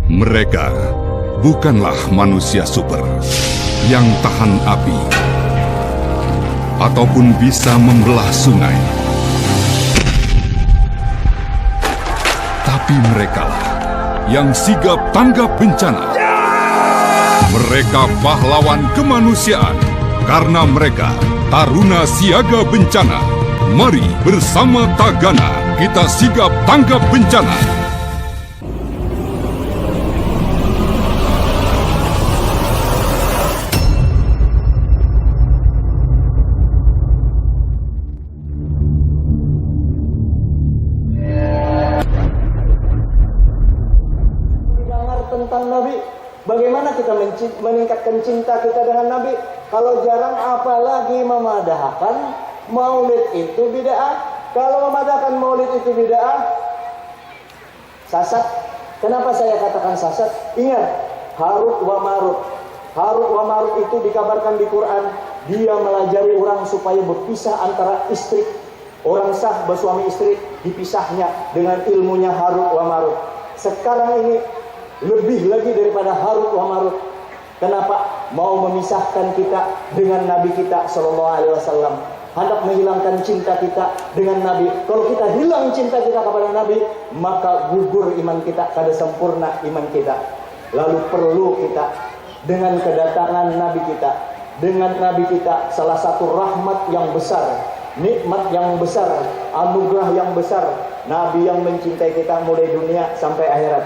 Mereka bukanlah manusia super yang tahan api ataupun bisa membelah sungai. Tapi merekalah yang sigap tanggap bencana. Mereka pahlawan kemanusiaan karena mereka taruna siaga bencana. Mari bersama Tagana kita sigap tanggap bencana. Tentang Nabi, bagaimana kita meningkatkan cinta kita dengan Nabi kalau jarang, apalagi memadahkan maulid itu bid'ah. Kalau memadahkan maulid itu bid'ah, sasat. Kenapa saya katakan sasat? Ingat, Harut wa Marut. Harut wa Marut itu dikabarkan di Quran, dia melajari orang supaya berpisah antara istri. Orang sah bersuami istri dipisahnya dengan ilmunya Harut wa Marut. Sekarang ini lebih lagi daripada Harut wa Marut. Kenapa? Mau memisahkan kita dengan Nabi kita sallallahu alaihi wasallam. Hendak menghilangkan cinta kita dengan Nabi. Kalau kita hilang cinta kita kepada Nabi, maka gugur iman kita, kada sempurna iman kita. Lalu perlu kita dengan kedatangan Nabi kita, dengan Nabi kita, salah satu rahmat yang besar, nikmat yang besar, anugerah yang besar, Nabi yang mencintai kita mulai dunia sampai akhirat.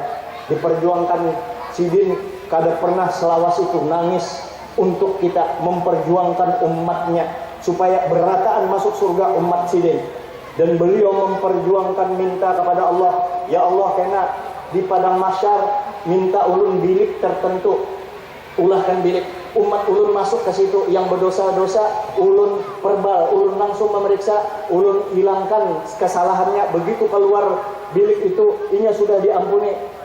Diperjuangkan Sidin kada pernah selawas itu nangis untuk kita memperjuangkan umatnya supaya berataan masuk surga umat Sidin. Dan beliau memperjuangkan minta kepada Allah, ya Allah, kena di padang mahsyar minta ulun bilik tertentu, ulahkan bilik umat ulun masuk ke situ, yang berdosa-dosa ulun perbal, ulun langsung memeriksa, ulun hilangkan kesalahannya. Begitu keluar bilik itu, inya sudah diampuni.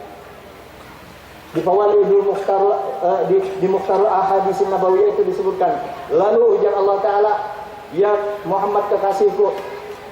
Di Fawaidul Mukhtar, di Mukhtarul Ahadits Nabawiyah itu disebutkan. Lalu ujar Allah Ta'ala, ya Muhammad kekasihku,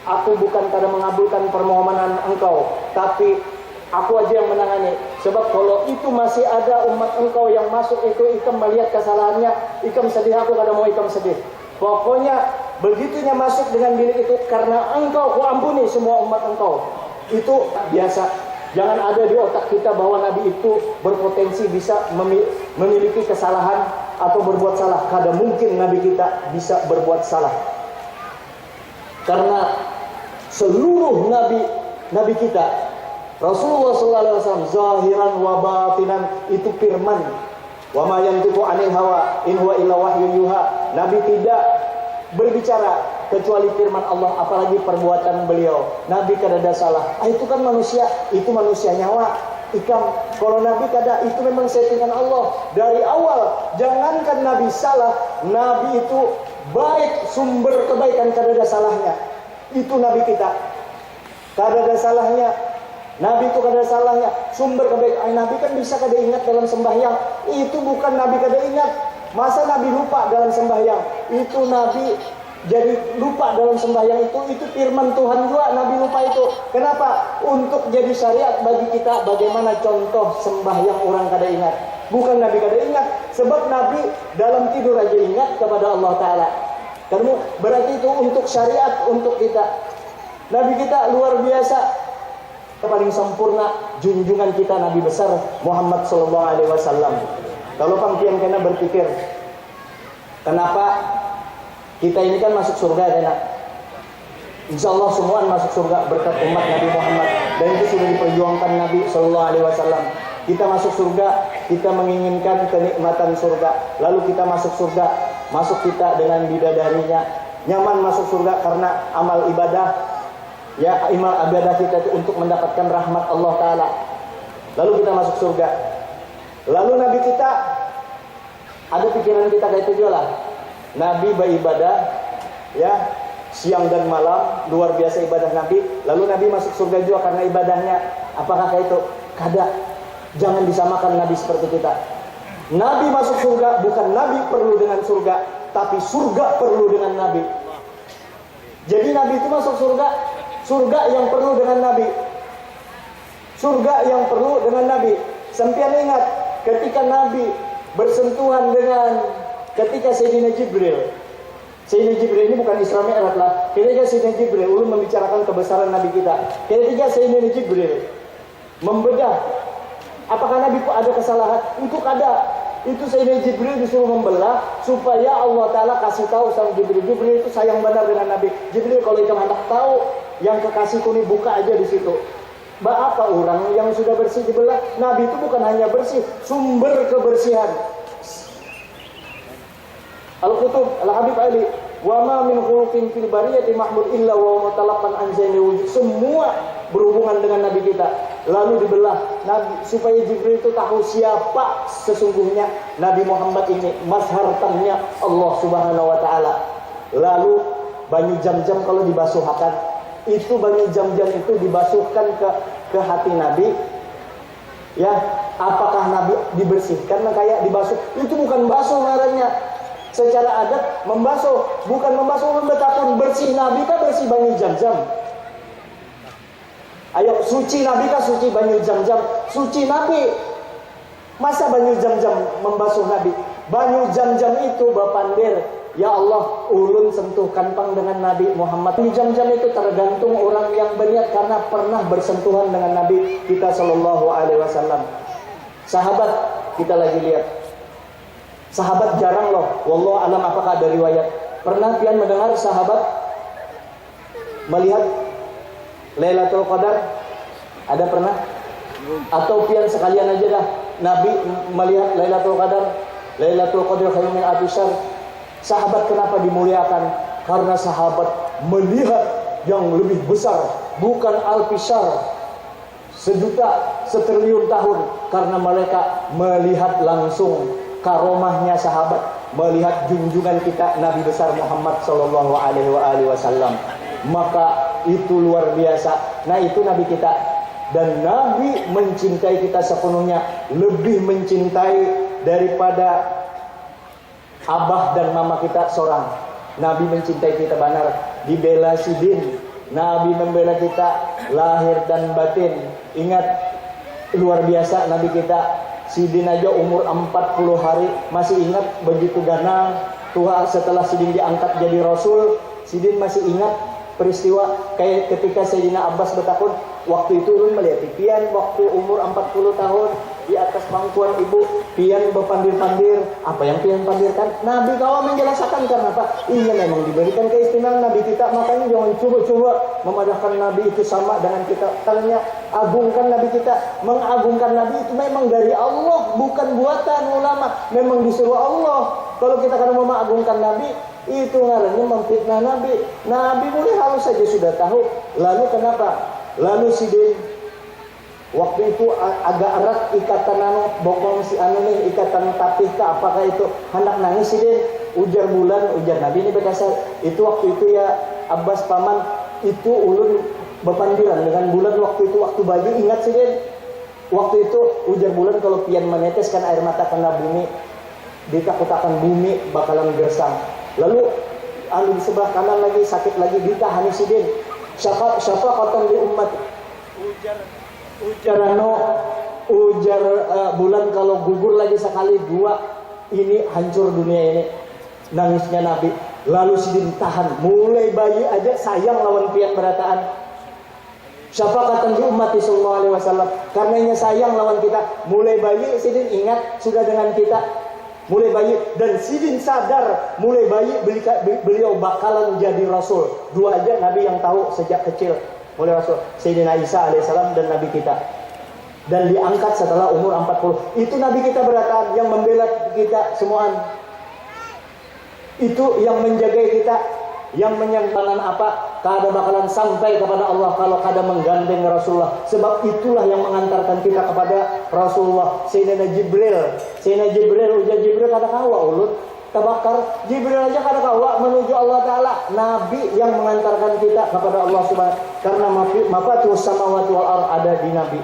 aku bukan kada mengabulkan permohonan engkau, tapi aku aja yang menangani. Sebab kalau itu masih ada umat engkau yang masuk itu, ikam melihat kesalahannya, ikam sedih, aku kada mau ikam sedih. Pokoknya begitunya masuk dengan bilik itu, karena engkau ku ampuni semua umat engkau. Itu biasa. Jangan ada di otak kita bahwa Nabi itu berpotensi bisa memiliki kesalahan atau berbuat salah. Kada mungkin Nabi kita bisa berbuat salah. Karena seluruh Nabi kita, Rasulullah SAW, zahiran wa batinan, itu firman. Wa ma yantiqu 'anil hawa in huwa illa wahyun yuha. Nabi tidak berbicara kecuali firman Allah, apalagi perbuatan beliau. Nabi kada ada salah. Itu kan manusia, itu manusia nyawa. Ikam, kalau Nabi kada, itu memang settingan Allah dari awal. Jangankan Nabi salah, Nabi itu baik, sumber kebaikan, kada ada salahnya. Itu Nabi kita, kada ada salahnya. Nabi itu kada ada salahnya, sumber kebaikan. Nabi kan bisa kada ingat dalam sembahyang. Itu bukan Nabi kada ingat. Masa Nabi lupa dalam sembahyang? Itu Nabi jadi lupa dalam sembahyang itu firman Tuhan juga. Nabi lupa itu. Kenapa? Untuk jadi syariat bagi kita bagaimana contoh sembahyang orang kada ingat. Bukan Nabi kada ingat, sebab Nabi dalam tidur aja ingat kepada Allah Ta'ala. Karena berarti itu untuk syariat untuk kita. Nabi kita luar biasa, paling sempurna junjungan kita Nabi besar Muhammad sallallahu alaihi wasallam. Kalau pangkian kena berpikir, kenapa kita ini kan masuk surga ya nak? Insya Allah semua masuk surga berkat umat Nabi Muhammad, dan itu sudah diperjuangkan Nabi sallallahu alaihi wasallam. Kita masuk surga, kita menginginkan kenikmatan surga. Lalu kita masuk surga, masuk kita dengan bidadarinya. Nyaman masuk surga karena amal ibadah. Ya, amal ibadah kita itu untuk mendapatkan rahmat Allah Ta'ala. Lalu kita masuk surga. Lalu Nabi kita, ada pikiran kita kayak itu juga lah. Nabi beribadah, ya, siang dan malam, luar biasa ibadah Nabi. Lalu Nabi masuk surga juga karena ibadahnya. Apakah kayak itu? Kada. Jangan disamakan Nabi seperti kita. Nabi masuk surga, bukan Nabi perlu dengan surga, tapi surga perlu dengan Nabi. Jadi Nabi itu masuk surga, surga yang perlu dengan Nabi. Surga yang perlu dengan Nabi. Sampean ingat ketika Nabi bersentuhan dengan ketika Sayyidina Jibril. Sayyidina Jibril ini bukan Isra Mi'raj lah. Ketika Sayyidina Jibril ulun membicarakan kebesaran Nabi kita. Ketika Sayyidina Jibril membedah apakah Nabi ada kesalahan? Untuk ada. Itu Sayyidina Jibril disuruh membelah supaya Allah Ta'ala kasih tahu sama Jibril. Jibril itu sayang benar dengan Nabi. Jibril kalau itu anak tahu yang kekasihku ini buka aja di situ. Apa orang yang sudah bersih dibelah? Nabi itu bukan hanya bersih, sumber kebersihan. Al-Qutub Al-Habib Ali, wa ma min khuluqin fil bariyati mahmud illa wa mutalaqan an zaini wujud. Semua berhubungan dengan Nabi kita. Lalu dibelah Nabi supaya Jibril itu tahu siapa sesungguhnya Nabi Muhammad ini, mazhartannya Allah Subhanahu wa taala. Lalu banyu jam-jam kalau dibasuhkan, itu banyu jam-jam itu dibasuhkan ke hati Nabi. Ya, apakah Nabi dibersihkan kayak dibasuh? Itu bukan basuh ngarannya. Secara adat membasuh, bukan membasuh betapun bersih Nabi kan bersih banyu jam-jam. Ayo suci Nabi kan suci banyu jam-jam, suci Nabi. Masa banyu jam-jam membasuh Nabi? Banyu jam-jam itu bapandir. Ya Allah, ulun sentuh kantong dengan Nabi Muhammad. Banyu jam-jam itu tergantung orang yang berniat karena pernah bersentuhan dengan Nabi kita sallallahu alaihi wasallam. Sahabat kita lagi lihat. Sahabat jarang loh. Wallahu alam apakah ada riwayat. Pernah pian mendengar sahabat melihat Lailatul Qadar? Ada pernah? Atau pian sekalian aja dah Nabi melihat Lailatul Qadar. Lailatul Qadar khairun min alfi syahr. Sahabat kenapa dimuliakan? Karena sahabat melihat yang lebih besar, bukan alfi syahr, sejuta, setriliun tahun, karena mereka melihat langsung karomahnya sahabat, melihat junjungan kita Nabi besar Muhammad sallallahu alaihi wasallam. Maka itu luar biasa. Nah, itu Nabi kita, dan Nabi mencintai kita sepenuhnya, lebih mencintai daripada abah dan mama kita seorang. Nabi mencintai kita benar, dibela sidin. Nabi membela kita lahir dan batin. Ingat, luar biasa Nabi kita. Sidin aja umur 40 hari masih ingat begitu ganang tua setelah Sidin diangkat jadi Rasul. Sidin masih ingat peristiwa kayak ketika Sayyidina Abbas bertakun, waktu itu ulun melihat pian waktu umur 40 tahun di atas pangkuan ibu, pian berpandir-pandir. Apa yang pian pandirkan? Nabi kau menjelaskan karena apa? Iya, memang diberikan keistimewaan Nabi kita, makanya jangan coba-coba memadahkan Nabi itu sama dengan kita. Tanya, agungkan Nabi kita. Mengagungkan Nabi itu memang dari Allah, bukan buatan ulama, memang disuruh Allah. Kalau kita kan mau mengagungkan Nabi, itu ngarannya memfitnah Nabi. Nabi boleh halus saja sudah tahu. Lalu kenapa? Lalu Sidin waktu itu agak erat ikatan bokong si nih, ikatan tapih ka apakah itu hendak nangis Sidin. Ujar bulan, ujar Nabi ini berdasar. Itu waktu itu ya Abbas paman itu ulun berpandiran dengan bulan waktu itu waktu bayi. Ingat Sidin, waktu itu ujar bulan kalau pian meneteskan air mata kena bumi, ditakut-takutan bumi bakalan gersang. Lalu di sebelah kanan lagi sakit lagi ditahani Sidin. Syafaqatan li umat. Ujar bulan kalau gugur lagi sekali dua ini hancur dunia ini. Nangisnya Nabi. Lalu Sidin tahan. Mulai bayi aja sayang lawan pian berataan. Syafaqatan li ummati sallallahu alaihi wasallam. Karenanya sayang lawan kita. Mulai bayi Sidin ingat sudah dengan kita. Mulai bayi, dan Sidin sadar mulai bayi beliau bakalan jadi Rasul. Dua aja Nabi yang tahu sejak kecil mulai Rasul, Sayyidina Isa alaihissalam dan Nabi kita. Dan diangkat setelah umur 40. Itu Nabi kita berataan yang membela kita semuaan. Itu yang menjaga kita, yang menyangkalan apa? Kada bakalan sampai kepada Allah kalau kada menggandeng Rasulullah. Sebab itulah yang mengantarkan kita kepada Rasulullah. Sayyidina Jibril, ujar Jibril kada kawa ulun terbakar. Jibril aja kada kawa menuju Allah Ta'ala. Nabi yang mengantarkan kita kepada Allah Subhanahu. Karena mafatihus samawati wal ardh ada di Nabi.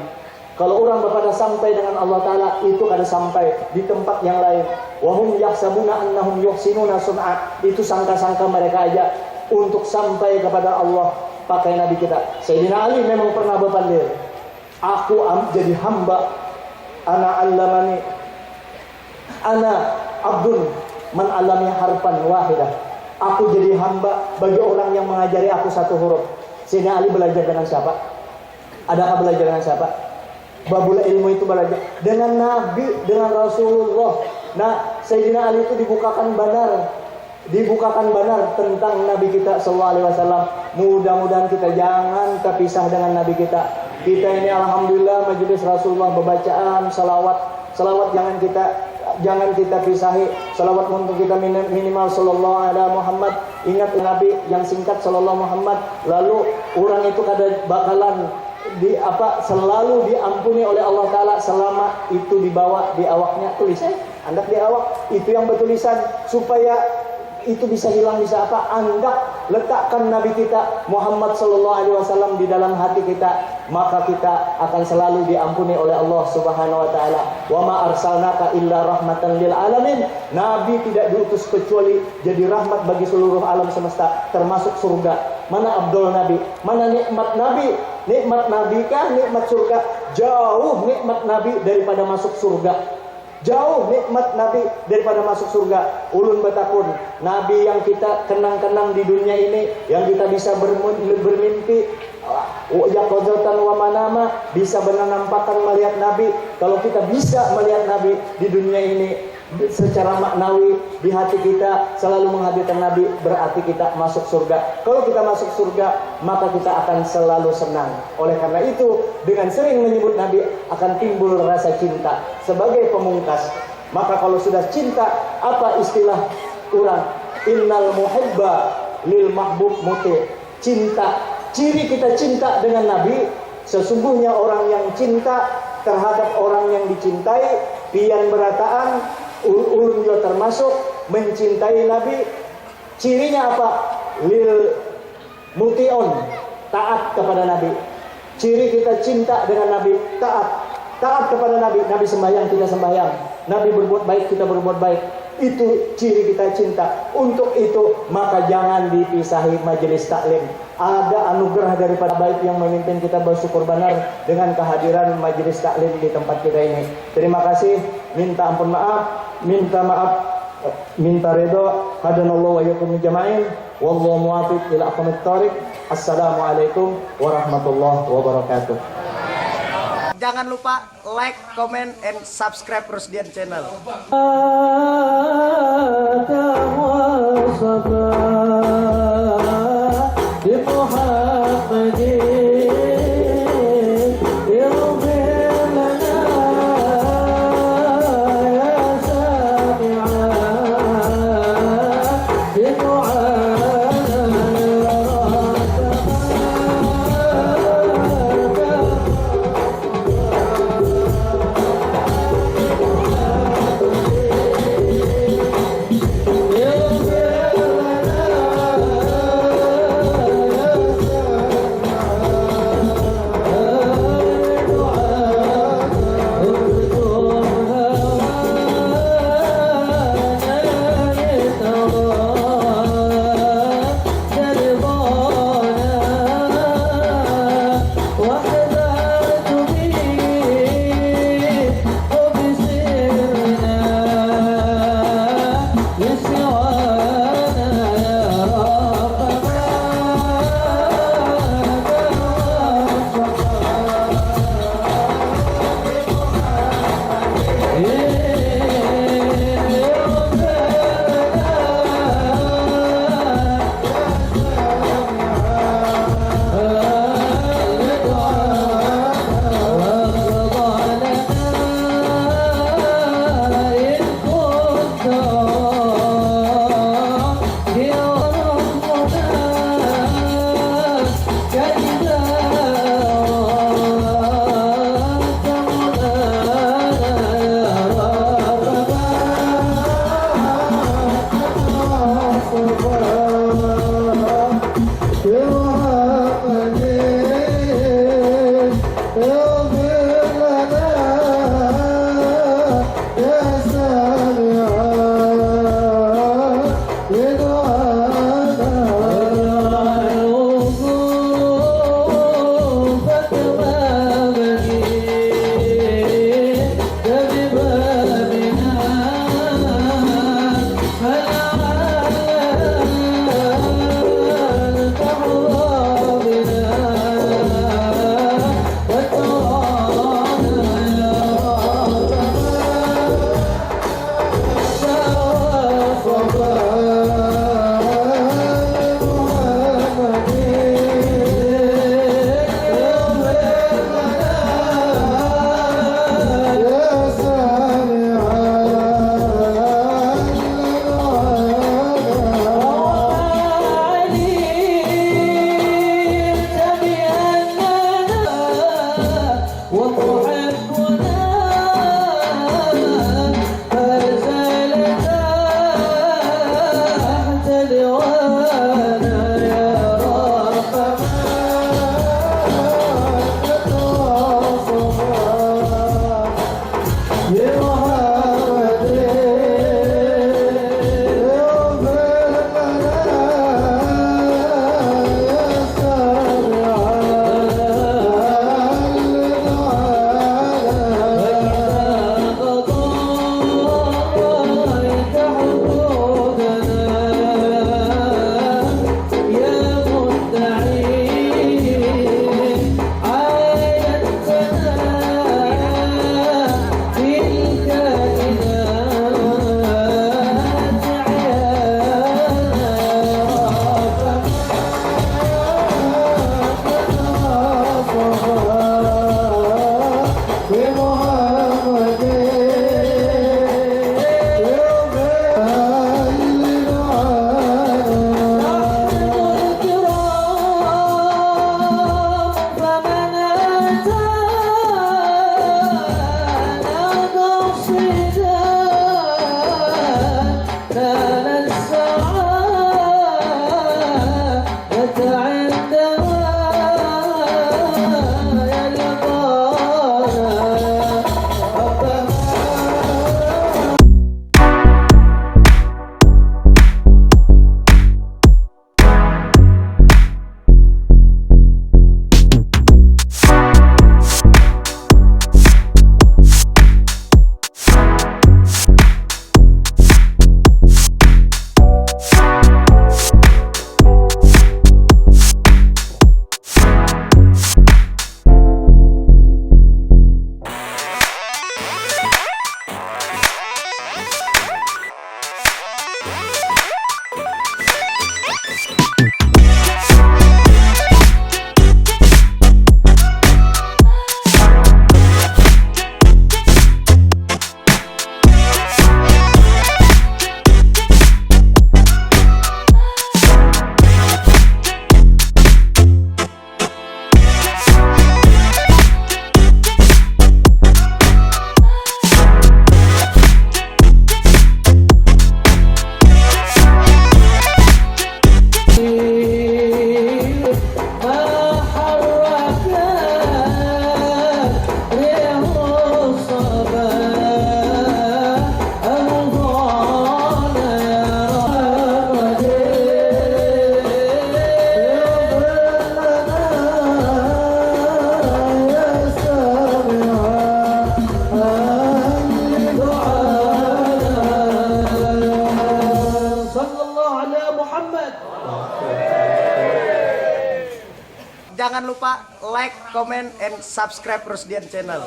Kalau orang pada sampai dengan Allah Ta'ala, itu kada sampai di tempat yang lain. Wahum yahsabuna annahum yuhsinuna sun'a. Itu sangka-sangka mereka aja untuk sampai kepada Allah pakai Nabi kita. Sayyidina Ali memang pernah berpandir, aku jadi hamba ana allamani ana abdun man alami harfan wahidah. Aku jadi hamba bagi orang yang mengajari aku satu huruf. Sayyidina Ali belajar dengan siapa? Adakah belajar dengan siapa? Babul ilmu itu belajar dengan Nabi, dengan Rasulullah. Nah, Sayyidina Ali itu dibukakan benar tentang Nabi kita sallallahu alaihi wasallam. Mudah-mudahan kita jangan terpisah dengan Nabi kita. Kita ini alhamdulillah majelis Rasulullah, bacaan salawat jangan kita pisahi. Salawat untuk kita minimal sallallahu alaihi Muhammad. Ingat Nabi yang singkat sallallahu Muhammad. Lalu orang itu kada bakalan selalu diampuni oleh Allah Ta'ala selama itu dibawa di awaknya. Tulisan andak di awak itu yang bertulisan, supaya itu bisa hilang, bisa andak letakkan Nabi kita Muhammad sallallahu alaihi wasallam di dalam hati kita, maka kita akan selalu diampuni oleh Allah Subhanahu wa taala. Wa ma arsalnaka illa rahmatan lil alamin. Nabi tidak diutus kecuali jadi rahmat bagi seluruh alam semesta, termasuk surga. Mana abdul Nabi? Mana nikmat Nabi? Nikmat Nabi kah nikmat surga? Jauh nikmat Nabi daripada masuk surga. Jauh nikmat Nabi daripada masuk surga. Ulun batakun, Nabi yang kita kenang-kenang di dunia ini, yang kita bisa bermimpi, yaqadzatan wa manama, bisa bernampakan melihat Nabi. Kalau kita bisa melihat Nabi di dunia ini secara maknawi, di hati kita selalu menghadirkan Nabi, berarti kita masuk surga. Kalau kita masuk surga, maka kita akan selalu senang. Oleh karena itu, dengan sering menyebut Nabi akan timbul rasa cinta sebagai pemungkas. Maka kalau sudah cinta, apa istilah orang? Innal muhibba lil mahbub muti. Cinta, ciri kita cinta dengan Nabi. Sesungguhnya orang yang cinta terhadap orang yang dicintai, pian berataan, ulun juga termasuk mencintai Nabi. Cirinya apa? Lil muti'un, taat kepada Nabi. Ciri kita cinta dengan Nabi, taat kepada Nabi. Nabi sembahyang, kita sembahyang. Nabi berbuat baik, kita berbuat baik. Itu ciri kita cinta. Untuk itu maka jangan dipisahi majelis taklim. Ada anugerah daripada baik yang memimpin kita bersyukur benar dengan kehadiran majelis taklim di tempat kita ini. Terima kasih, minta ampun maaf, minta ridho. Hadanallahu wa iyyakum jama'in. Wallahu muwaffiq ila aqwamit thoriq. Assalamualaikum warahmatullahi wabarakatuh. Jangan lupa like, comment, and subscribe Rusdian Channel. Jangan lupa like, comment, and subscribe Rusdian Channel.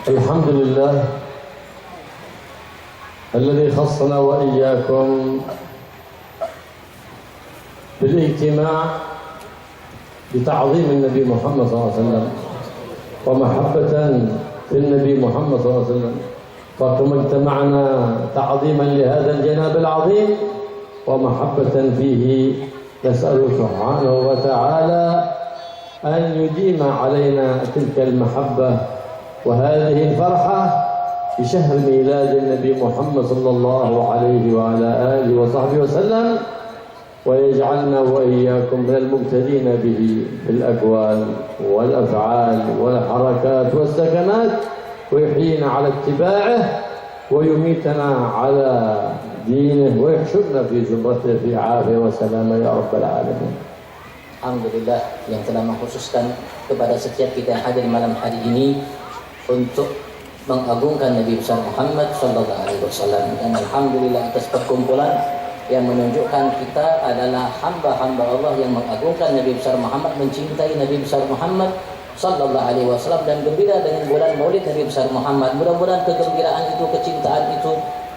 Alhamdulillah الذي خصنا وإياكم بالاجتماع بتعظيم النبي محمد صلى الله عليه وسلم ومحبة في النبي محمد صلى الله عليه وسلم، فكم اجتمعنا تعظيما لهذا الجناب العظيم ومحبة فيه. نسأل سبحانه وتعالى أن يديم علينا تلك المحبة وهذه الفرحة بشهر ميلاد النبي محمد صلى الله عليه وعلى آله وصحبه وسلم، ويجعلنا وإياكم من المبتدين به بالأقوال والأفعال والحركات والسكنات، ويحيينا على اتباعه ويميتنا على دينه ويحشرنا في زمرته في عافية وسلامة يا رب العالمين. Alhamdulillah yang telah mengkhususkan kepada setiap kita yang hadir malam hari ini untuk mengagungkan Nabi besar Muhammad sallallahu alaihi wasallam, dan alhamdulillah atas perkumpulan yang menunjukkan kita adalah hamba-hamba Allah yang mengagungkan Nabi besar Muhammad, mencintai Nabi besar Muhammad sallallahu alaihi wasallam dan gembira dengan bulan Maulid Nabi besar Muhammad. Mudah-mudahan kegembiraan itu, kecintaan itu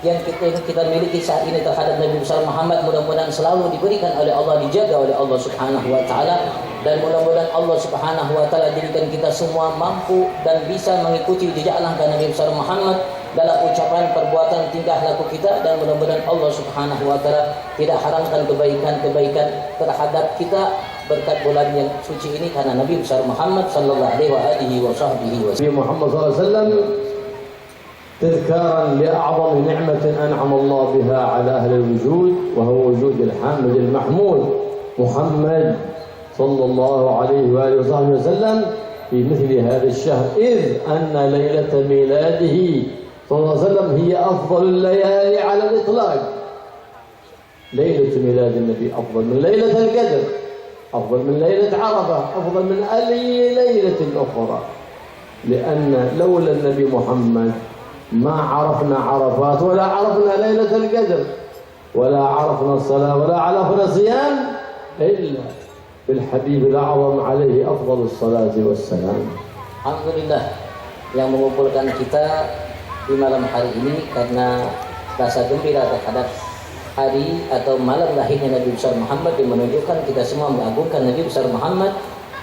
yang kita miliki saat ini terhadap Nabi besar Muhammad mudah-mudahan selalu diberikan oleh Allah, dijaga oleh Allah Subhanahu wa taala, dan mudah-mudahan Allah Subhanahu wa taala jadikan kita semua mampu dan bisa mengikuti jejak langkah Nabi besar Muhammad dalam ucapan, perbuatan, tingkah laku kita, dan mudah-mudahan Allah Subhanahu wa taala tidak haramkan kebaikan-kebaikan terhadap kita berkat bulan yang suci ini karena Nabi besar Muhammad sallallahu alaihi wasallam. Muhammad sallallahu alaihi wasallam تذكارا لأعظم نعمة أنعم الله بها على أهل الوجود، وهو وجود الحامد المحمود محمد صلى الله عليه وآله وصحبه وسلم، في مثل هذا الشهر إذ أن ليلة ميلاده صلى الله عليه وسلم هي أفضل الليالي على الإطلاق. ليلة ميلاد النبي أفضل من ليلة القدر، أفضل من ليلة عرفة، أفضل من أي ليلة أخرى، لأن لولا النبي محمد ما عرفنا عرفات ولا عرفنا ليلة القدر ولا عرفنا الصلاة ولا عرفنا الصيام إلا بالحبيب الأعظم عليه أفضل الصلاة والسلام. Alhamdulillah yang mengumpulkan kita di malam hari ini karena rasa gembira terhadap hari atau malam lahirnya Nabi besar Muhammad, yang menunjukkan kita semua mengagungkan Nabi besar Muhammad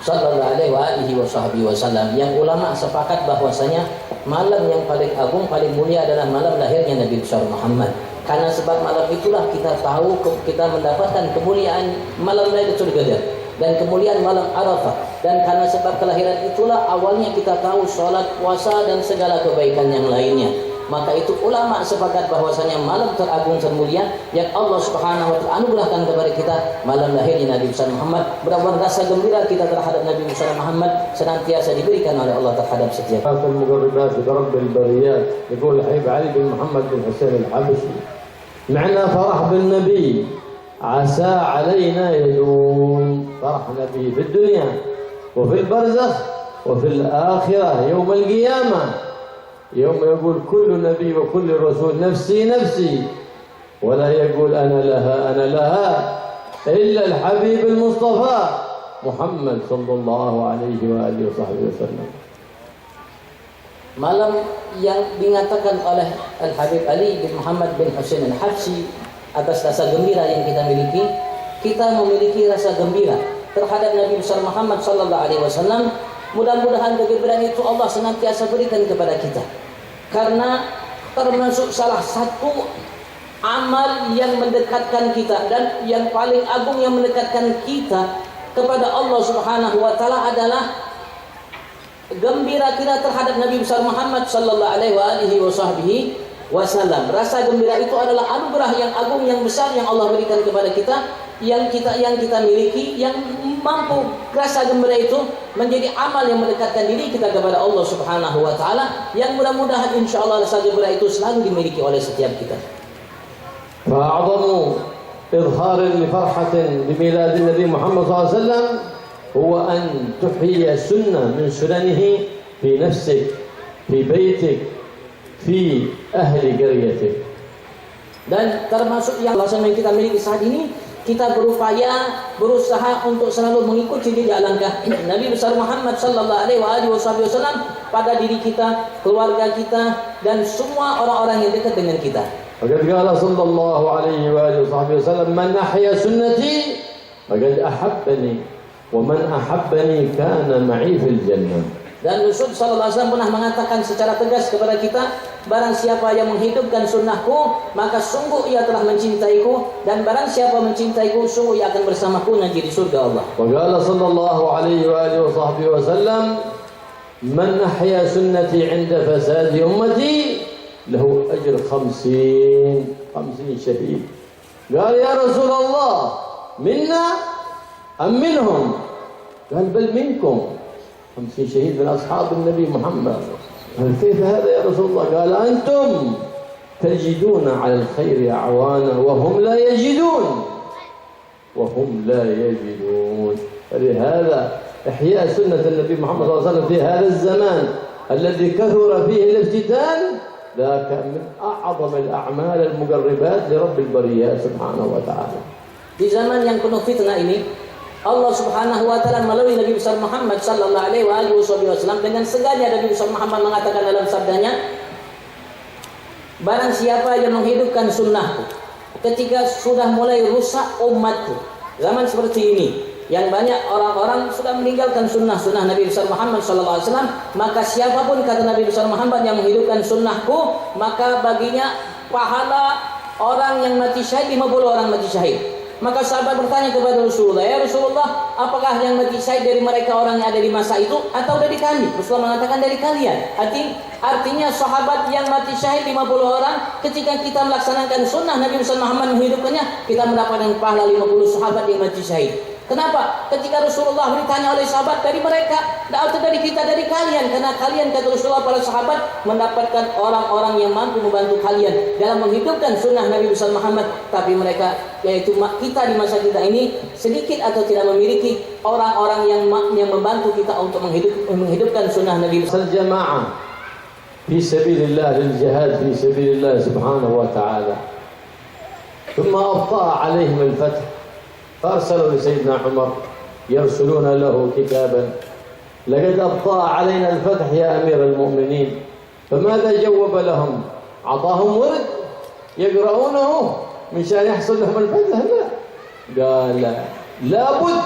sallallahu alaihi wasallam. Yang ulama sepakat bahwasanya malam yang paling agung, paling mulia adalah malam lahirnya Nabi besar Muhammad. Karena sebab malam itulah kita tahu, kita mendapatkan kemuliaan malam Lailatul Qadar dan kemuliaan malam Arafah. Dan karena sebab kelahiran itulah awalnya kita tahu sholat, puasa dan segala kebaikan yang lainnya. Maka itu ulama sepakat bahwasanya malam teragung termulia yang Allah Subhanahu wa taala anugerahkan kepada kita, malam lahirnya Nabi besar Muhammad. Mudah-mudahan rasa gembira kita terhadap Nabi besar Muhammad senantiasa diberikan oleh Allah terhadap setiap. المقربات برب البريات يقول الحبيب علي بن محمد بن حسين الحبشي معنى فرح بالنبي عسى علينا يدوم. فرحنا به في الدنيا وفي البرزخ وفي الآخرة يوم القيامة، يوم يقول كل نبي وكل رسول نفسي نفسي، ولا يقول أنا لها أنا لها إلا الحبيب المصطفى محمد صلى الله عليه وآله وصحبه وسلم. Malam yang dinyatakan oleh Al-Habib Ali bin Muhammad bin Husain Al-Habsyi atas rasa gembira yang kita miliki, kita memiliki rasa gembira terhadap Nabi besar Muhammad sallallahu alaihi wasallam. Mudah-mudahan kegembiraan itu Allah senantiasa berikan kepada kita, karena termasuk salah satu amal yang mendekatkan kita dan yang paling agung yang mendekatkan kita kepada Allah Subhanahu wa taala adalah gembira kita terhadap Nabi besar Muhammad sallallahu alaihi wasallam. Rasa gembira itu adalah anugerah yang agung, yang besar yang Allah berikan kepada kita, yang kita miliki, yang mampu rasa gembira itu menjadi amal yang mendekatkan diri kita kepada Allah Subhanahu wa taala, yang mudah-mudahan insyaallah rasa gembira itu selalu dimiliki oleh setiap kita. فأعظم إظهار لفرحة بميلاد النبي محمد صلى الله عليه وسلم هو أن تحيي سنة من سننه في نفسك في بيتك في أهل قريتك. Dan termasuk yang kita miliki saat ini, kita berusaha untuk selalu mengikuti jejak langkah Nabi besar Muhammad sallallahu alaihi wasallam pada diri kita, keluarga kita, dan semua orang-orang yang dekat dengan kita. وقد قال صلى الله عليه وآله وسلم من أحيا سنتي فقد أحبني ومن أحبني كان معي في الجنة. Dan Rasul sallallahu alaihi wasallam pernah mengatakan secara tegas kepada kita, barang siapa yang menghidupkan sunnahku maka sungguh ia telah mencintaiku, dan barang siapa mencintaiku sungguh ia akan bersamaku nanti di surga Allah. وقال صلى الله عليه وآله وسلم من أحيا سنتي عند فساد أمتي له أجر 50 شهيد. قال يا رسول الله منا أم منهم؟ قال بل منكم. 50 شهيد من أصحاب النبي محمد. قال كيف هذا يا رسول الله؟ قال أنتم تجدون على الخير أعوانا وهم لا يجدون فلهذا إحياء سنة النبي محمد صلى الله عليه وسلم في هذا الزمان الذي كثر فيه الافتتان ذاك من أعظم الأعمال المقربات لرب البريات سبحانه وتعالى. Di zaman yang penuh fitnah ini, Allah Subhanahu wa taala melalui Nabi besar Muhammad sallallahu alaihi wasallam dengan sengaja Nabi besar Muhammad mengatakan dalam sabdanya, barang siapa yang menghidupkan sunnahku ketika sudah mulai rusak umatku, zaman seperti ini yang banyak orang-orang sudah meninggalkan sunnah Nabi besar Muhammad sallallahu alaihi wasallam, maka siapapun kata Nabi besar Muhammad yang menghidupkan sunnahku, maka baginya pahala orang yang mati syahid 50 orang mati syahid. Maka sahabat bertanya kepada Rasulullah, ya Rasulullah, apakah yang mati syahid dari mereka orang yang ada di masa itu atau dari kami? Rasulullah mengatakan dari kalian. Artinya sahabat yang mati syahid 50 orang, ketika kita melaksanakan sunnah Nabi besar Muhammad menghidupkannya, kita mendapatkan pahala 50 sahabat yang mati syahid. Kenapa? Ketika Rasulullah ditanya oleh sahabat, dari mereka atau dari kita, dari kalian, karena kalian, kata Rasulullah, para sahabat mendapatkan orang-orang yang mampu membantu kalian dalam menghidupkan sunnah Nabi besar Muhammad. Tapi mereka, yaitu kita di masa kita ini, sedikit atau tidak memiliki orang-orang yang membantu kita untuk menghidupkan sunnah Nabi besar. Al-jama'ah fi sabilillah, lil jihad fi sabilillah subhanahu wa ta'ala. ثم أبطأ عليهم الفتح فأرسلوا لسيدنا عمر يرسلون له كتابا: لقد أبطأ علينا الفتح يا أمير المؤمنين. فماذا جوب لهم؟ أعطاهم ورد يقرؤونه من شأن يحصل لهم الفتح؟ لا، قال لابد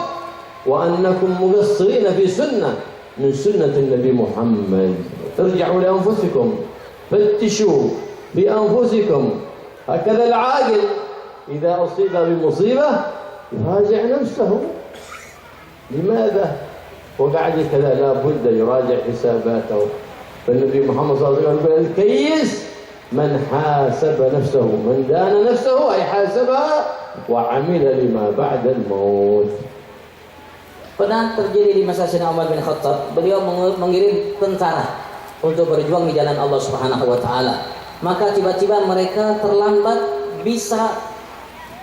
وأنكم مقصرين في سنة من سنة النبي محمد. ترجعوا لأنفسكم، فتشوا في أنفسكم. هكذا العاقل إذا أصيب بمصيبة يراجع نفسه. لماذا؟ وقعد كذا لا بد يراجع حساباته. فالنبي محمد صلى الله عليه وسلم يقول: الكيس من حاسب نفسه، من دان نفسه أي حاسبها وعمل لما بعد الموت. Pernah terjadi di masa Sayyidina Umar bin Khattab, beliau mengirim tentara untuk berjuang di jalan Allah Subhanahu wa taala. Maka tiba-tiba mereka terlambat bisa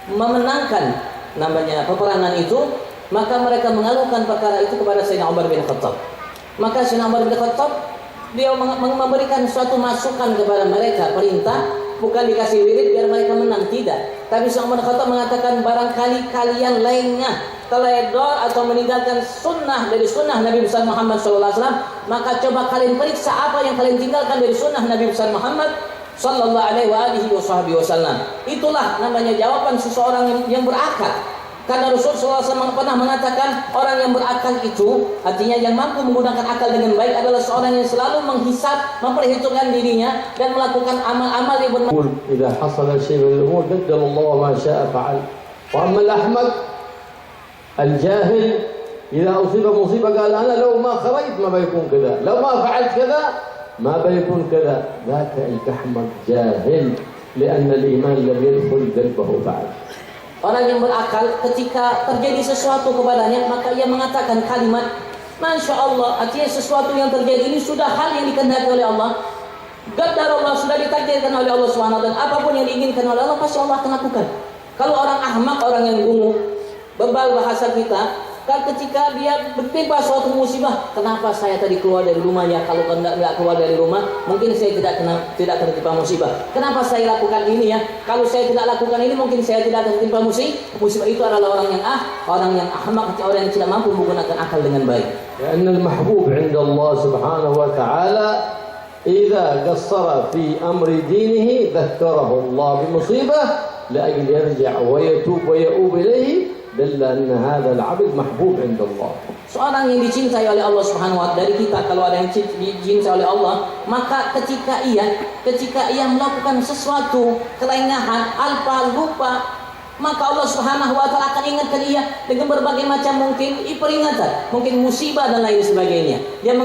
memenangkan namanya peperangan itu, maka mereka mengalukan perkara itu kepada Sayyidina Umar bin Khattab. Maka Sayyidina Umar bin Khattab dia memberikan suatu masukan kepada mereka, perintah, bukan dikasih wirid biar mereka menang, tidak. Tapi Sayyidina Umar bin Khattab mengatakan, barangkali kalian lengah, teledor atau meninggalkan sunnah dari sunnah Nabi besar Muhammad SAW, maka coba kalian periksa apa yang kalian tinggalkan dari sunnah Nabi besar Muhammad sallallahu alaihi wasallam. Itulah namanya jawaban seseorang yang berakal. Karena Rasulullah SAW pernah mengatakan, orang yang berakal itu, artinya yang mampu menggunakan akal dengan baik, adalah seorang yang selalu menghisab, memperhitungkan dirinya dan melakukan amal-amal yang bermanfaat. إذا حصل شيء من الأمور قدر الله ما شاء فعل. وأما الأحمق الجاهل إذا أصيب مصيبة قال: أنا لو ما خرجت ما بيكون كذا، لو ما فعلت كذا ما بيكون كذا. ذاك الأحمق جاهل لأن الإيمان لم يدخل قلبه بعد. Orang yang berakal ketika terjadi sesuatu kepadanya, maka ia mengatakan kalimat Masya Allah, artinya sesuatu yang terjadi ini sudah hal yang dikehendaki oleh Allah. Qadar Allah, sudah ditakdirkan oleh Allah SWT, dan apapun yang diinginkan oleh Allah pasti Allah akan lakukan. Kalau orang ahmak, orang yang gungu, bebal bahasa kita, kan ketika dia bertimpa suatu musibah, kenapa saya tadi keluar dari rumahnya? Kalau nggak keluar dari rumah, mungkin saya tidak tertimpa musibah. Kenapa saya lakukan ini ya? Kalau saya tidak lakukan ini, mungkin saya tidak tertimpa musibah. Itu adalah orang yang ahmak, orang yang tidak mampu menggunakan akal dengan baik. لأن المحبوب عند الله سبحانه وتعالى إذا قصر في أمر دينه ذكره الله بمصيبة لأجل يرجع ويتوب ويؤوب إليه. دل أن هذا العبد محبوب عند الله. Seorang yang dicintai oleh Allah Subhanahu wa taala, dari kita kalau ada yang dicintai oleh Allah, maka ketika ia melakukan sesuatu kelengahan, alpa, lupa, maka Allah Subhanahu wa taala akan ingatkan ia dengan berbagai macam mungkin peringatan, mungkin musibah dan lain sebagainya. Yang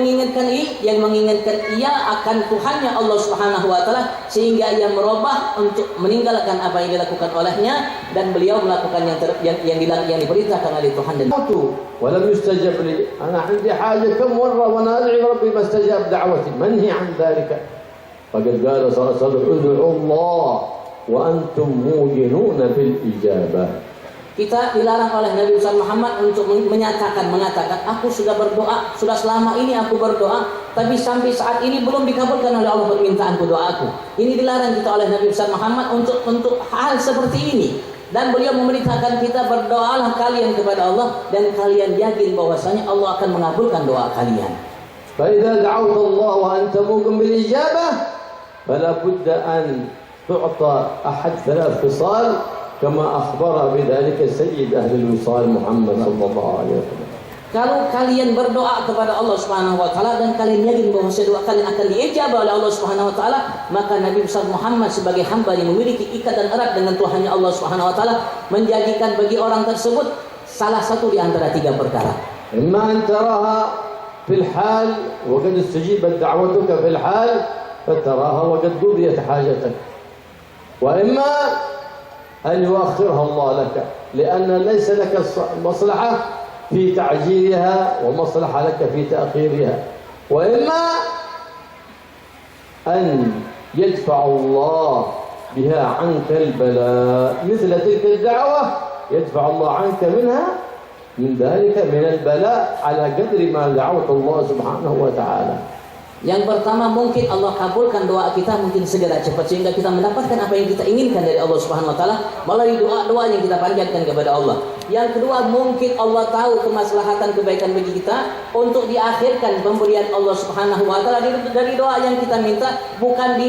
mengingatkan ia akan Tuhannya Allah Subhanahu wa taala, sehingga ia merubah untuk meninggalkan apa yang dilakukan olehnya, dan beliau melakukan yang diperintahkan oleh Tuhan. Dan ولم يستجب لي. أنا عندي حاجة كم مرة وأنا أدعي ربي ما استجاب دعوتي. منهي عن ذلك. فقد قال صلى الله عليه وسلم: ادعوا الله وأنتم موقنون بالإجابة. Kita dilarang oleh Nabi besar Muhammad untuk mengatakan, aku sudah berdoa, sudah selama ini aku berdoa, tapi sampai saat ini belum dikabulkan oleh Allah permintaanku, doaku. Ini dilarang kita oleh Nabi besar Muhammad untuk hal seperti ini. Dan beliau memerintahkan kita, berdoalah kalian kepada Allah dan kalian yakin bahwasanya Allah akan mengabulkan doa kalian. فإذا دعوت الله وأنت موقن بالإجابة فلا بد أن تعطى أحد ثلاث خصال كما أخبر بذلك سيد أهل الوصال محمد صلى الله عليه وسلم. Kalau kalian berdoa kepada Allah Subhanahu wa taala dan kalian yakin bahwa doa kalian akan diijabah oleh Allah Subhanahu wa taala, maka Nabi besar Muhammad sebagai hamba yang memiliki ikatan erat dengan Tuhannya Allah Subhanahu wa taala menjadikan bagi orang tersebut salah satu di antara tiga perkara. إما أن تراها في الحال وقد استجيبت دعوتك في الحال فتراها وقد قضيت حاجتك، وإما أن يؤخرها الله لك، لأن ليس لك مصلحة في تعجيلها ومصلحة لك في تأخيرها، وإما أن يدفع الله بها عنك البلاء، مثل تلك الدعوة يدفع الله عنك من ذلك من البلاء على قدر ما دعوت الله سبحانه وتعالى. Yang pertama, mungkin Allah kabulkan doa kita mungkin segera cepat sehingga kita mendapatkan apa yang kita inginkan dari Allah Subhanahu wa taala melalui doa-doa yang kita panjatkan kepada Allah. Yang kedua, mungkin Allah tahu kemaslahatan kebaikan bagi kita untuk diakhirkan pemberian Allah Subhanahu wa taala dari doa yang kita minta, bukan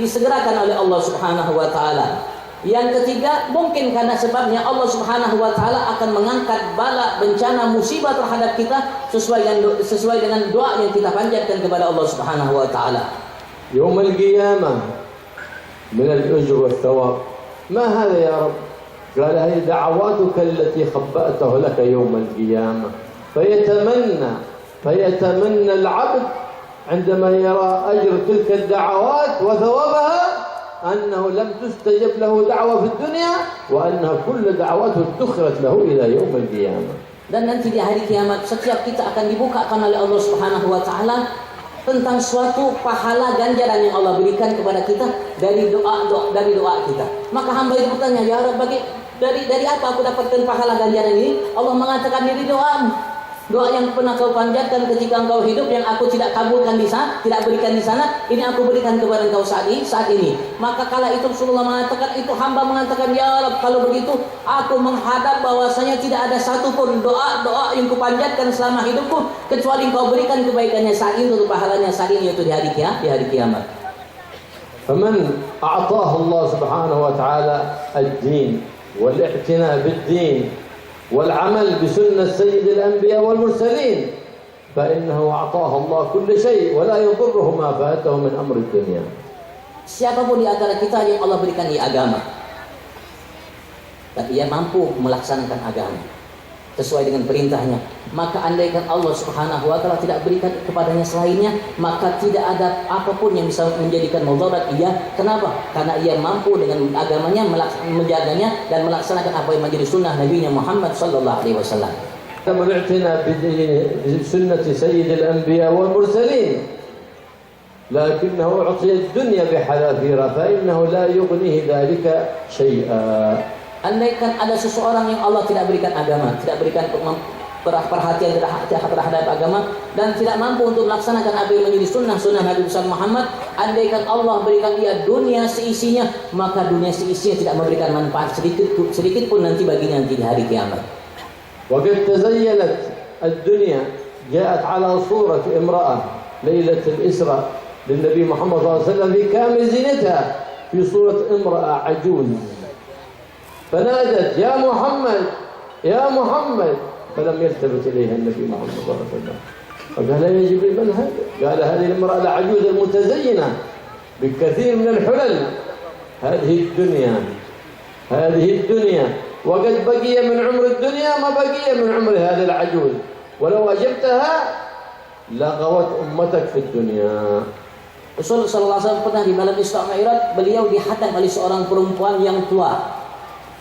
disegerakan oleh Allah Subhanahu wa taala. Yang ketiga, mungkin karena sebabnya Allah Subhanahu wa taala akan mengangkat bala, bencana, musibah terhadap kita sesuai dengan doa yang kita panjatkan kepada Allah Subhanahu wa taala. يوم القيامة من الأجر والثواب ما هذا يا رب؟ قال هذه دعواتك التي خبأته لك يوم القيامة. فيتمنى العبد عندما يرى أجر تلك الدعوات وثوابها أنه لم تستجب له دعوة في الدنيا وأنها كل دعواته ادخرت له إلى يوم القيامة. Dan nanti di hari kiamat setiap kita akan dibukakan oleh Allah Subhanahu wa taala tentang suatu pahala ganjaran yang Allah berikan kepada kita dari doa kita. Maka hamba itu bertanya, ya Rabb, dari apa aku dapatkan pahala ganjaran ini? Allah mengatakan dari doamu. Doa yang pernah kau panjatkan ketika engkau hidup yang aku tidak kabulkan di sana, tidak berikan di sana, ini aku berikan kepada engkau saat ini. Maka kala itu Rasulullah mengatakan, itu hamba mengatakan, ya Rabb, kalau begitu aku menghadap bahwasanya tidak ada satupun doa yang kupanjatkan selama hidupku kecuali engkau berikan kebaikannya saat ini, untuk pahalanya saat ini, yaitu di hari kiamat. فمن أعطاه الله سبحانه وتعالى الدين والاعتناء بالدين والعمل بسنة سيد الأنبياء والمرسلين فإنه أعطاه الله كل شيء ولا يضره ما فاته من أمر الدنيا. Siapapun di antara kita yang Allah berikan agama dan ia mampu melaksanakan agama sesuai dengan perintahnya, maka andaikan Allah Subhanahu wa taala tidak berikan kepadanya selainnya, maka tidak ada apapun yang bisa menjadikan mudarat ia. Kenapa? Karena ia mampu dengan agamanya menjaganya dan melaksanakan apa yang menjadi sunnah Nabi Muhammad sallallahu alaihi wasallam. Al-i'tina bi sunnati sayyid al-anbiya wal mursalin, lakinnahu u'tiya ad-dunya bihadafira fa innahu la yughnihi dhalika shay'a. Andaikan ada seseorang yang Allah tidak berikan agama, tidak berikan perhatian terhadap agama dan tidak mampu untuk melaksanakan apa yang menjadi sunnah Nabi besar Muhammad, andaikan Allah berikan dia dunia seisinya, maka dunia seisinya tidak memberikan manfaat sedikit pun nanti baginya nanti di hari kiamat. وقد تزينت الدنيا جاءت على صورة امرأة ليلة الإسراء للنبي محمد صلى الله عليه وسلم في كامل زينتها في صورة امرأة عجوز فنادت يا محمد يا محمد فلم يلتفت إليها النبي محمد صلى الله عليه وسلم فقال يا جبريل من هذا؟ قال هذه المرأة العجوز المتزينة بكثير من الحلل. هذه الدنيا وقد بقي من عمر الدنيا ما بقي من عمر هذه العجوز ولو أجبتها لغوت أمتك في الدنيا. Rasul sallallahu alaihi wasallam pernah di malam Isra Mi'raj, beliau dihadap oleh seorang perempuan yang tua.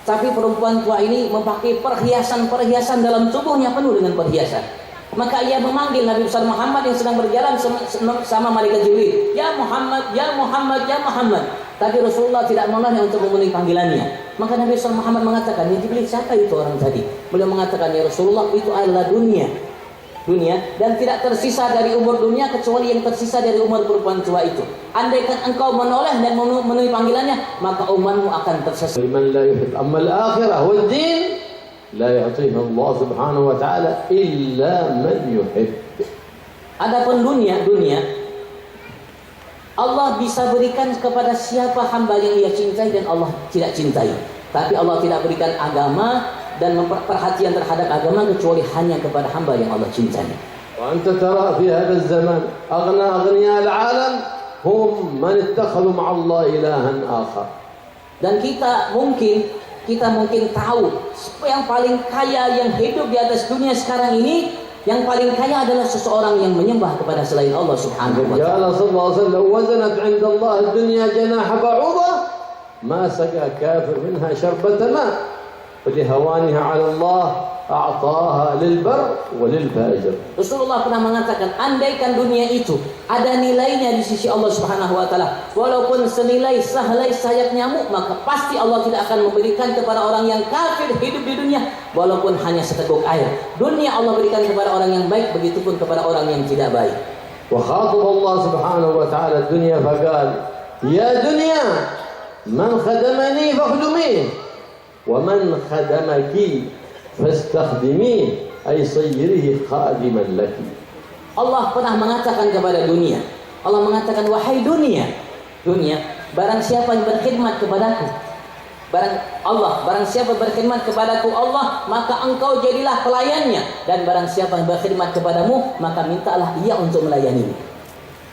Tapi perempuan tua ini memakai perhiasan dalam tubuhnya penuh dengan perhiasan. Maka ia memanggil Nabi besar Muhammad yang sedang berjalan sama malaikat Jibril, "Ya Muhammad, ya Muhammad, ya Muhammad." Tapi Rasulullah tidak menoleh untuk memenuhi panggilannya. Maka Nabi besar Muhammad mengatakan, "Ya Jibril, siapa itu orang tadi?" Beliau mengatakan, "Ya Rasulullah, itu adalah dunia dan tidak tersisa dari umur dunia kecuali yang tersisa dari umur perempuan tua itu. Andaikan engkau menoleh dan memenuhi panggilannya, maka umatmu akan tersesat." Man la yuhib amma al-akhirah wad din la ya'tihi Allah subhanahu wa ta'ala illa man yuhib. Adapun dunia Allah bisa berikan kepada siapa hamba yang ia cintai dan Allah tidak cintai. Tapi Allah tidak berikan agama dan perhatian terhadap agama kecuali hanya kepada hamba yang Allah cintai. وأنت ترى في هذا الزمان أغنياء العالم هم من اتخذوا مع الله إلها آخر. Dan kita mungkin tahu yang paling kaya yang hidup di atas dunia sekarang ini, yang paling kaya adalah seseorang yang menyembah kepada selain Allah Subhanahu wa taala. قال صلى الله عليه وسلم وزنت عند الله الدنيا جناح بعوضة ما سقى كافر منها شربة ماء فلهوانها على الله أعطاها للبر وللفاجر. Rasulullah pernah mengatakan, andaikan dunia itu ada nilainya di sisi Allah Subhanahu wa taala, walaupun senilai sehelai sayap nyamuk, maka pasti Allah tidak akan memberikan kepada orang yang kafir hidup di dunia walaupun hanya seteguk air. Dunia Allah berikan kepada orang yang baik, begitupun kepada orang yang tidak baik. وخاطب الله سبحانه وتعالى الدنيا فقال يا دنيا من خدمني فاخدميه ومن خدمك فاستخدميه أي صيره خادما لك. Allah pernah mengatakan kepada dunia, Allah mengatakan, wahai dunia, barang siapa yang berkhidmat kepadaku, barang siapa berkhidmat kepadaku Allah, maka engkau jadilah pelayannya, dan barang siapa yang berkhidmat kepadamu, maka mintalah ia untuk melayanimu.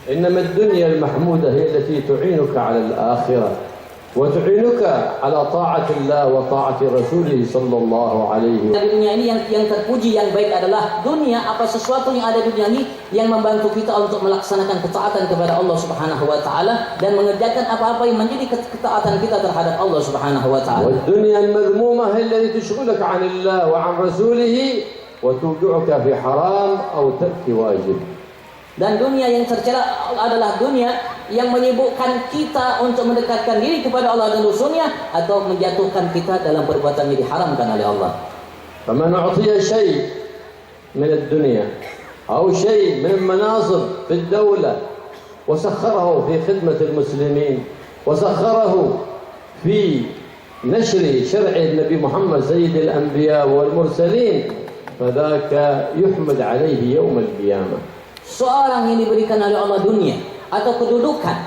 إنما الدنيا المحمودة هي التي تعينك على الآخرة وتعينك على طاعة الله وطاعة رسوله صلى الله عليه وسلم. Di dunia ini yang terpuji, yang baik adalah dunia, apa sesuatu yang ada di dunia ini yang membantu kita untuk melaksanakan ketaatan kepada Allah Subhanahu wa taala dan mengerjakan apa-apa yang menjadi ketaatan kita terhadap Allah Subhanahu wa taala. والدنيا المذمومة هي التي تشغلك عن الله وعن رسوله وتوقعك في حرام أو ترك واجب. Dan dunia yang tercela adalah dunia yang menyibukkan kita untuk mendekatkan diri kepada Allah dan Rasulnya atau menjatuhkan kita dalam perbuatan yang diharamkan oleh Allah. فمن أعطي شيء من الدنيا أو شيء من المناصب في الدولة وسخره في خدمة المسلمين وسخره في نشر شرع النبي محمد سيد الأنبياء والمرسلين فذاك يحمد عليه يوم القيامة. Seorang yang diberikan oleh Allah dunia atau kedudukan,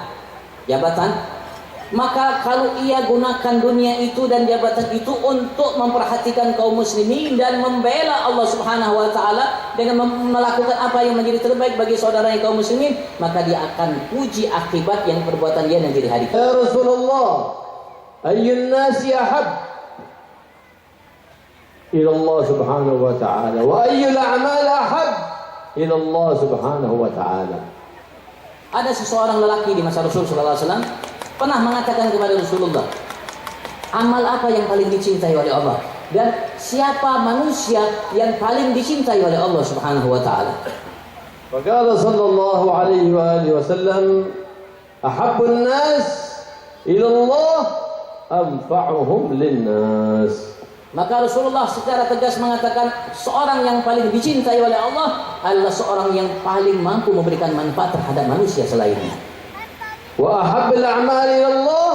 jabatan, maka kalau ia gunakan dunia itu dan jabatan itu untuk memperhatikan kaum muslimin dan membela Allah Subhanahu wa taala dengan melakukan apa yang menjadi terbaik bagi saudaranya kaum muslimin, maka dia akan puji akibat yang perbuatan dia nanti di hari kiamat. Ya Rasulullah, ayyun nasi ahab ila Allah Subhanahu wa taala wa ayyul a'mal ahab ila Allah Subhanahu wa taala. Ada seseorang lelaki di masa Rasul sallallahu alaihi wasallam pernah mengatakan kepada Rasulullah, amal apa yang paling dicintai oleh Allah dan siapa manusia yang paling dicintai oleh Allah Subhanahu wa taala? Faqala sallallahu alaihi wa alihi wasallam, ahabbun nas ila Allah anfa'uhum linnas. Maka Rasulullah secara tegas mengatakan seorang yang paling dicintai oleh Allah adalah seorang yang paling mampu memberikan manfaat terhadap manusia selainnya. Wa ahabbul a'mal ila Allah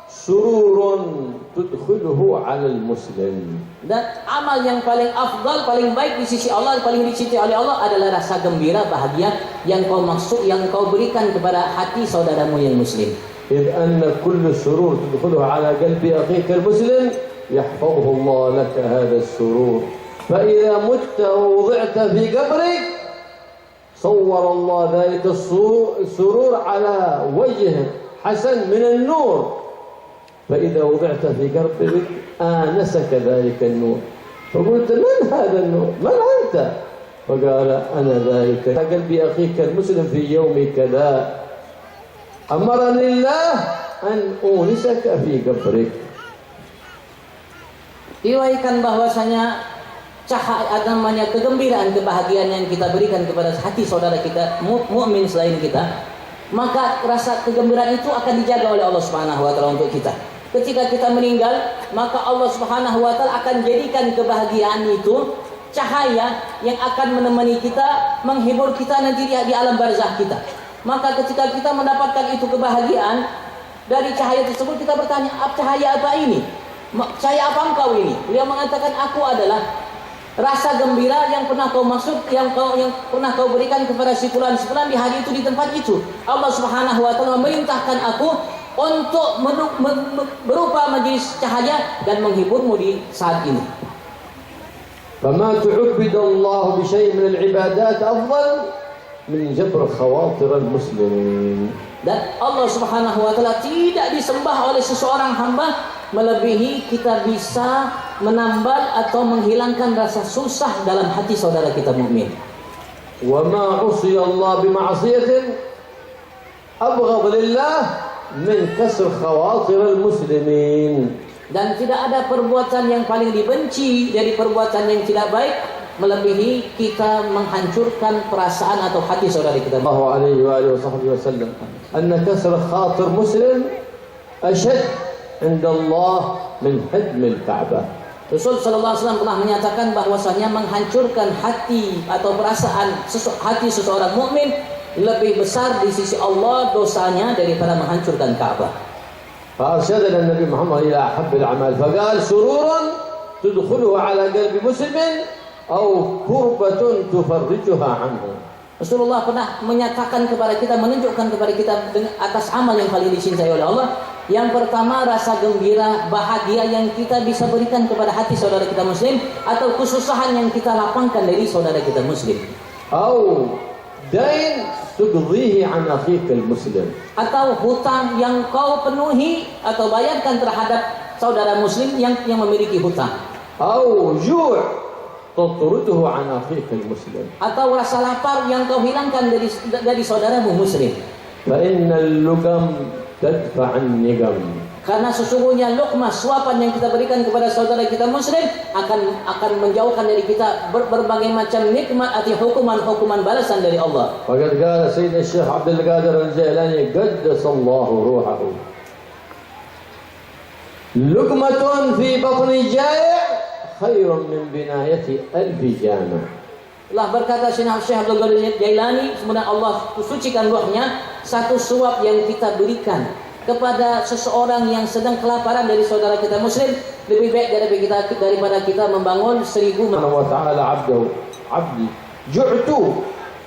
sururun tudkhiluhu 'ala al-muslim. Dan amal yang paling afdal, paling baik di sisi Allah, paling dicintai oleh Allah adalah rasa gembira, bahagia yang kau maksud, yang kau berikan kepada hati saudaramu yang muslim. إذ أن كل السرور تدخلها على قلب أخيك المسلم يحفظه الله لك هذا السرور فإذا مت ووضعت في قبرك صور الله ذلك السرور على وجه حسن من النور فإذا وضعت في قبرك آنسك ذلك النور فقلت من هذا النور من أنت فقال أنا ذلك قلب أخيك المسلم في يوم كذا أمرني الله أن أونسك في قبرك. Riwayatkan bahwasanya cahaya namanya kegembiraan, kebahagiaan yang kita berikan kepada hati saudara kita mukmin selain kita, maka rasa kegembiraan itu akan dijaga oleh Allah Subhanahu wa taala untuk kita. Ketika kita meninggal, maka Allah Subhanahu wa taala akan jadikan kebahagiaan itu cahaya yang akan menemani kita, menghibur kita nanti di alam barzakh kita. Maka ketika kita mendapatkan itu kebahagiaan dari cahaya tersebut, kita bertanya, cahaya apa ini? Cahaya apa engkau ini? Beliau mengatakan, aku adalah rasa gembira yang pernah kau maksud, yang pernah kau berikan kepada si fulan di hari itu di tempat itu. Allah Subhanahu wa taala memerintahkan aku untuk berupa menjadi cahaya dan menghiburmu di saat ini. فما تعبد الله بشيء من العبادات أفضل من جبر خواطر المسلمين. Dan Allah Subhanahu wa taala tidak disembah oleh seseorang hamba melebihi kita bisa menambal atau menghilangkan rasa susah dalam hati saudara kita mukmin. وما عصي الله بمعصية أبغض لله من كسر خواطر المسلمين. Dan tidak ada perbuatan yang paling dibenci dari perbuatan yang tidak baik melebihi kita menghancurkan perasaan atau hati saudara kita. الله عليه وآله وصحبه وسلم أن كسر خاطر مسلم أشد عند الله من هدم الكعبة. Rasul sallallahu alaihi wasallam pernah menyatakan bahwasanya menghancurkan hati atau perasaan hati seseorang mukmin lebih besar di sisi Allah dosanya daripada menghancurkan Ka'bah. فأرشدنا النبي محمد إلى أحب الأعمال فقال سرورا تدخله على قلب مسلم أو كربة تفرجها عنه. Rasulullah pernah menyatakan kepada kita, menunjukkan kepada kita atas amal yang paling dicintai oleh Allah. Yang pertama, rasa gembira, bahagia yang kita bisa berikan kepada hati saudara kita muslim, atau kesusahan yang kita lapangkan dari saudara kita muslim. أو دين تقضيه عن أخيك المسلم. Atau hutang yang kau penuhi atau bayarkan terhadap saudara muslim yang memiliki hutang. أو جوع تطرده عن أخيك المسلم. Atau rasa lapar yang kau hilangkan dari saudaramu muslim. فإن اللقم تدفع النقم. Karena sesungguhnya luqmah, suapan yang kita berikan kepada saudara kita muslim akan menjauhkan dari kita berbagai macam nikmat atau hukuman balasan dari Allah. وقد قال سيدنا الشيخ عبد القادر الجيلاني قدس الله روحه لقمة في بطن جائع خير من بناية 1000 جامع. Allah berkata Syekh Abdul Qadir Jailani, semoga Allah sucikan ruhnya, satu suap yang kita berikan kepada seseorang yang sedang kelaparan dari saudara kita muslim lebih baik daripada kita membangun 1000 وتعالى عبده عبدي جعت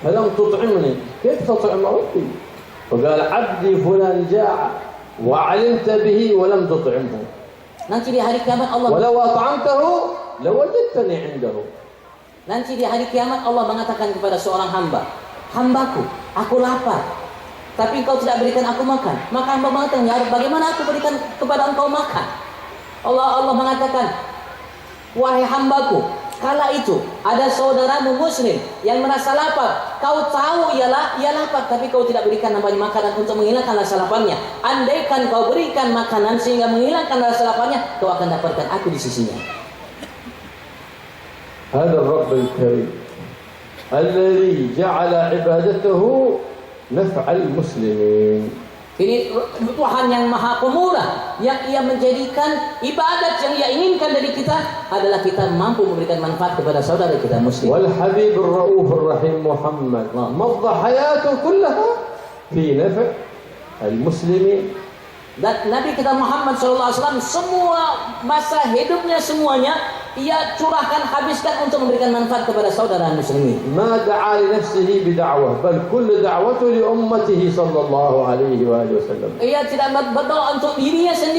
فلم تطعمني كيف تطعم ربي وقال عبدي فلان جاع وعلمت به ولم تطعمه Nanti di hari kiamat Allah ولو أطعمته لوجدتني عنده. Nanti di hari kiamat Allah mengatakan kepada seorang hamba, hambaku, aku lapar, tapi engkau tidak berikan aku makan. Maka hamba mengatakan, ya bagaimana aku berikan kepada engkau makan? Allah mengatakan, wahai hambaku, kala itu ada saudaramu muslim yang merasa lapar. Kau tahu ia lapar, tapi kau tidak berikan namanya makanan untuk menghilangkan rasa laparnya. Andaikan kau berikan makanan sehingga menghilangkan rasa laparnya, kau akan dapatkan aku di sisinya. هذا الرب الكريم الذي جعل عبادته نفع المسلمين. Ini Tuhan yang Maha Pemurah, yang Ia menjadikan ibadat yang Ia inginkan dari kita adalah kita mampu memberikan manfaat kepada saudara kita muslim. والحبيب الرؤوف الرحيم محمد مضى حياته كلها في نفع المسلمين. Dan Nabi kita Muhammad SAW semua masa hidupnya semuanya Ia curahkan, habiskan untuk memberikan manfaat kepada saudara muslimin. ما دعا لنفسه بدعوة بل كل دعوته لأمته صلى الله عليه وآله وسلم. Ia tidak berdoa untuk dirinya sendiri.